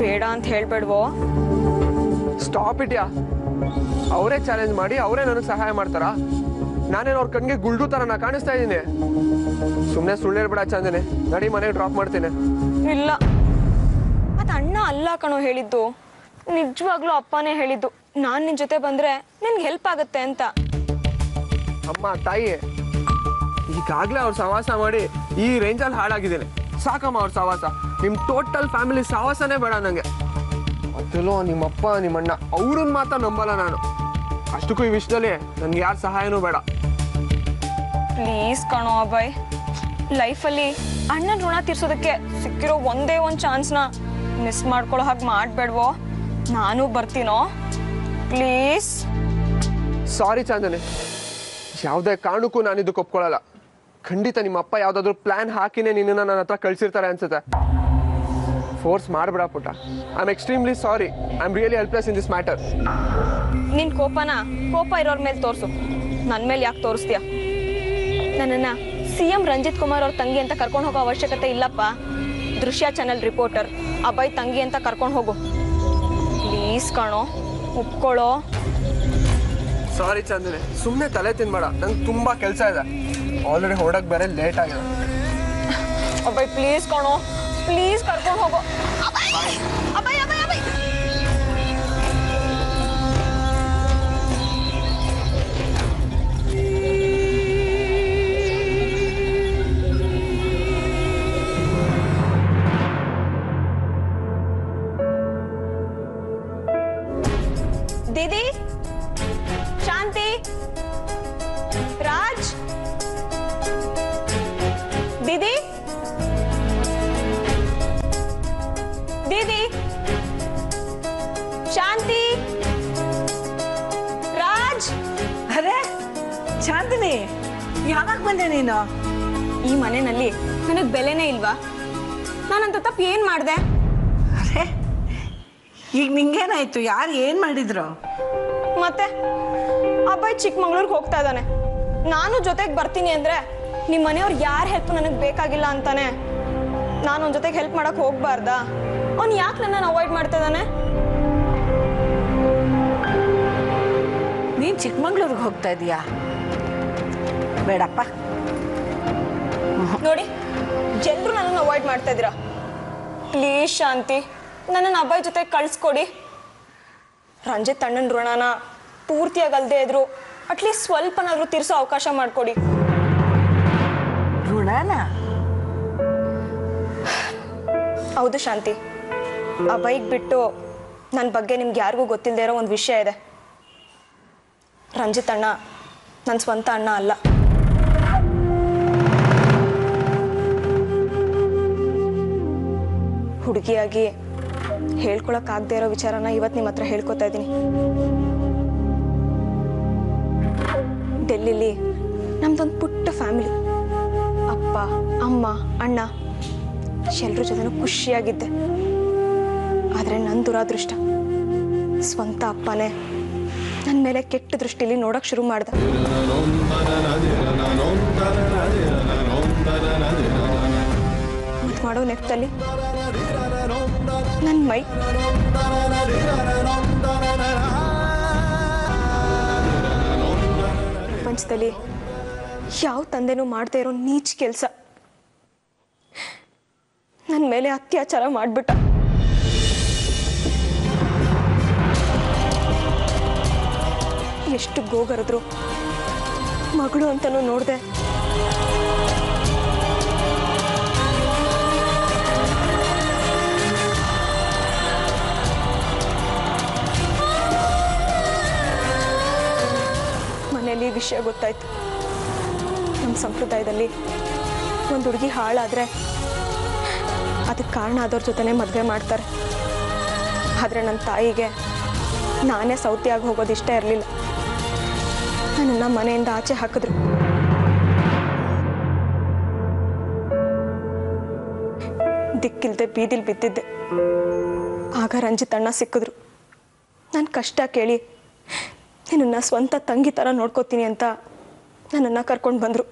ಬೇಡ ಅಂತ ಹೇಳ್ಬೇಡ್ವೋ. ಸ್ಟಾಪ್ ಇಟ್ಯಾ. ಅವರೇ ಚಾಲೆಂಜ್ ಮಾಡಿ ಅವರೇ ನನಗೆ ಸಹಾಯ ಮಾಡ್ತಾರಾ? ನಾನೇನು ಅವ್ರ ಕಣ್ಣಿಗೆ ಗುಲ್ಡು ತರ ನಾ ಕಾಣಿಸ್ತಾ ಇದ್ದೀನಿ? ಸುಮ್ಮನೆ ಸುಳ್ಳು ಹೇಳ್ಬೇಡ ಚಂದನೆ. ನಡಿ ಮನೆಗೆ ಡ್ರಾಪ್ ಮಾಡ್ತೀನಿ. ಇಲ್ಲ, ಅದು ಅಣ್ಣ ಅಲ್ಲ ಕಣೋ ಹೇಳಿದ್ದು, ನಿಜವಾಗ್ಲೂ ಅಪ್ಪನೇ ಹೇಳಿದ್ದು. ನಾನು ನಿನ್ನ ಜೊತೆ ಬಂದ್ರೆ ನಿನ್ಗೆ ಹೆಲ್ಪ್ ಆಗುತ್ತೆ ಅಂತ. ಅಮ್ಮ ತಾಯಿ, ಈಗಾಗಲೇ ಅವ್ರ ಸವಾಸ ಮಾಡಿ ಈ ರೇಂಜಲ್ಲಿ ಹಾಳಾಗಿದ್ದೇನೆ. ಸಾಕಮ್ಮ ಅವ್ರ ಸವಾಸ. ನಿಮ್ಮ ಟೋಟಲ್ ಫ್ಯಾಮಿಲಿ ಸವಾಸನೇ ಬೇಡ ನನಗೆ. ಅದಲ್ಲೋ ನಿಮ್ಮಪ್ಪ ನಿಮ್ಮಣ್ಣ ಅವ್ರನ್ನ ಮಾತ್ರ ನಂಬಲ್ಲ ನಾನು. ಅಷ್ಟಕ್ಕೂ ಈ ವಿಷಯದಲ್ಲಿ ನನ್ಗೆ ಯಾರ ಸಹಾಯನೂ ಬೇಡ. ಪ್ಲೀಸ್ ಕಣೋ ಅಭಯ್, ಲೈಫಲ್ಲಿ ಅಣ್ಣನ ಋಣ ತೀರ್ಸೋದಕ್ಕೆ ಸಿಕ್ಕಿರೋ ಒಂದೇ ಒಂದು ಚಾನ್ಸ್ನ ಮಿಸ್ ಮಾಡ್ಕೊಳ್ಳೋ ಹಾಗೆ ಮಾಡಬೇಡ್ವೋ. ನಾನು ಬರ್ತೀನೋ, ಪ್ಲೀಸ್. ಸಾರಿ ಚಾಂದನೆ, ಯಾವುದೇ ಕಾರಣಕ್ಕೂ ನಾನು ಇದಕ್ಕೆ ಒಪ್ಕೊಳ್ಳಲ್ಲ. ಖಂಡಿತ ನಿಮ್ಮ ಅಪ್ಪ ಯಾವುದಾದ್ರೂ ಪ್ಲಾನ್ ಹಾಕಿನೇ ನಿನ್ನನ್ನು ನನ್ನ ಹತ್ರ ಕಳ್ಸಿರ್ತಾರೆ ಅನ್ಸುತ್ತೆ. ಫೋರ್ಸ್ ಮಾಡಬೇಡ ಪುಟ್ಟ. I am extremely sorry. I am really helpless in this matter. ನಿನ್ನ ಕೋಪ ಇರೋರ ಮೇಲೆ ತೋರಿಸು, ನನ್ನ ಮೇಲೆ ಯಾಕೆ ತೋರಿಸ್ತೀಯ? ನನ್ನನ್ನು CM ರಂಜಿತ್ ಕುಮಾರ್ ಅವ್ರ ತಂಗಿ ಅಂತ ಕರ್ಕೊಂಡು ಹೋಗೋ ಅವಶ್ಯಕತೆ ಇಲ್ಲಪ್ಪ. ದೃಶ್ಯ ಚಾನಲ್ ರಿಪೋರ್ಟರ್ ಅಭಯ್ ತಂಗಿ ಅಂತ ಕರ್ಕೊಂಡು ಹೋಗು. ಪ್ಲೀಸ್ ಕಣೋ, ಒಪ್ಕೊಳ್ಳೋ. ಸಾರಿ ಚಂದನೆ, ಸುಮ್ಮನೆ ತಲೆ ತಿನ್ಬೇಡ. ನಂಗೆ ತುಂಬ ಕೆಲಸ ಇದೆ. ಆಲ್ರೆಡಿ ಹೊರಡಕ್ಕೆ ಬೇರೆ ಲೇಟ್ ಆಗಿದೆ. ಅಭಯ್ ಪ್ಲೀಸ್ ಕಣೋ, ಪ್ಲೀಸ್ ಕರ್ಕೊಂಡು ಹೋಗೋ. ಅಭಯ್ ಅಭಯ್ ಅಭಯ್ ಅಭಯ್ दीदी, शांति, राज, दीदी, दीदी, शांति, राज. अरे चांदनी, ಯಾವಾಗ ಬಂದೆ ನೀನು? ಈ ಮನೆಯಲ್ಲಿ ನನಗೆ ಬೆಲೆನೇ ಇಲ್ವಾ? ನಾನಂತ ತಪ್ಪು ಏನು ಮಾಡಿದೆ? ಅರೆ ಈಗ ನಿಂಗೇನಾಯ್ತು? ಯಾರು ಏನು ಮಾಡಿದ್ರು? ಮತ್ತೆ ಅಬ್ಬಾಯ್ ಚಿಕ್ಕಮಂಗ್ಳೂರ್ಗೆ ಹೋಗ್ತಾ ಇದ್ದಾನೆ. ನಾನು ಜೊತೆಗೆ ಬರ್ತೀನಿ ಅಂದ್ರೆ ನಿಮ್ಮ ಮನೆಯವ್ರು ಯಾರ ಹೆಲ್ಪ್ ನನಗೆ ಬೇಕಾಗಿಲ್ಲ ಅಂತಾನೆ. ನಾನು ಅವನ ಜೊತೆಗೆ ಹೆಲ್ಪ್ ಮಾಡಕ್ ಹೋಗ್ಬಾರ್ದಾ? ಅವ್ನು ಯಾಕೆ ನನ್ನನ್ನು ಅವಾಯ್ಡ್ ಮಾಡ್ತಾ ಇದ್ದಾನೆ? ನೀನು ಚಿಕ್ಕಮಂಗ್ಳೂರ್ಗೆ ಹೋಗ್ತಾ ಇದೀಯಾ? ಬೇಡಪ್ಪ. ನೋಡಿ, ಜನರು ನನ್ನನ್ನು ಅವಾಯ್ಡ್ ಮಾಡ್ತಾ ಇದ್ದೀರಾ. ಪ್ಲೀಸ್ ಶಾಂತಿ, ನನ್ನನ್ನು ಅಬ್ಬಾಯ್ ಜೊತೆ ಕಳಿಸ್ಕೊಡಿ. ರಂಜಿತ್ ಅಣ್ಣನ ಋಣನ ಪೂರ್ತಿಯಾಗಲ್ದೇ ಇದ್ರು ಅಟ್ಲೀಸ್ಟ್ ಸ್ವಲ್ಪನಾದ್ರೂ ತೀರ್ಸೋ ಅವಕಾಶ ಮಾಡಿಕೊಡಿ. ಋಣನ? ಹೌದು ಶಾಂತಿ, ಅಭಯ್ಗೆ ಬಿಟ್ಟು ನನ್ನ ಬಗ್ಗೆ ನಿಮ್ಗೆ ಯಾರಿಗೂ ಗೊತ್ತಿಲ್ಲದೆ ಇರೋ ಒಂದು ವಿಷಯ ಇದೆ. ರಂಜಿತ್ ಅಣ್ಣ ನನ್ನ ಸ್ವಂತ ಅಣ್ಣ ಅಲ್ಲ. ಹುಡುಗಿಯಾಗಿ ಹೇಳ್ಕೊಳಕ್ಕಾಗದೇ ಇರೋ ವಿಚಾರನ ಇವತ್ತು ನಿಮ್ಮ ಹತ್ರ ಹೇಳ್ಕೊತಾ ಇದ್ದೀನಿ. ಡೆಲ್ಲಿಲಿ ನಮ್ದೊಂದು ಪುಟ್ಟ ಫ್ಯಾಮಿಲಿ. ಅಪ್ಪ, ಅಮ್ಮ, ಅಣ್ಣ ಎಲ್ಲರ ಜೊತೆನೂ ಖುಷಿಯಾಗಿದ್ದೆ. ಆದರೆ ನನ್ನ ದುರಾದೃಷ್ಟ, ಸ್ವಂತ ಅಪ್ಪನೇ ನನ್ನ ಮೇಲೆ ಕೆಟ್ಟ ದೃಷ್ಟಿಲಿ ನೋಡೋಕೆ ಶುರು ಮಾಡ್ದೆ. ಮತ್ತು ಮಾಡೋ ನೆಪದಲ್ಲಿ ನನ್ನ ಮೈ ಪ್ರಪಂಚದಲ್ಲಿ ಯಾವ ತಂದೆನೂ ಮಾಡದೇ ಇರೋ ನೀಚ ಕೆಲಸ ನನ್ನ ಮೇಲೆ ಅತ್ಯಾಚಾರ ಮಾಡಿಬಿಟ್ಟ. ಎಷ್ಟು ಗೋಗರಿದ್ರು ಮಗಳು ಅಂತನೂ ನೋಡಿದೆ. ಮನೆಯಲ್ಲಿ ವಿಷಯ ಗೊತ್ತಾಯ್ತು. ನಮ್ಮ ಸಂಪ್ರದಾಯದಲ್ಲಿ ಒಂದು ಹುಡುಗಿ ಹಾಳಾದರೆ ಅದಕ್ಕೆ ಕಾರಣ ಆದವ್ರ ಜೊತೆನೇ ಮದುವೆ ಮಾಡ್ತಾರೆ. ಆದರೆ ನನ್ನ ತಾಯಿಗೆ ನಾನೇ ಸೌತಿಯಾಗಿ ಹೋಗೋದು ಇಷ್ಟ ಇರಲಿಲ್ಲ. ನನ್ನನ್ನು ಮನೆಯಿಂದ ಆಚೆ ಹಾಕಿದ್ರು. ದಿಕ್ಕಿಲ್ದೆ ಬೀದಿಲ್ ಬಿದ್ದಿದ್ದೆ. ಆಗ ರಂಜಿತ್ ಅಣ್ಣ ಸಿಕ್ಕಿದ್ರು. ನನ್ನ ಕಷ್ಟ ಕೇಳಿ ನಿನ್ನನ್ನು ಸ್ವಂತ ತಂಗಿ ಥರ ನೋಡ್ಕೋತೀನಿ ಅಂತ ನನ್ನನ್ನು ಕರ್ಕೊಂಡು ಬಂದರು.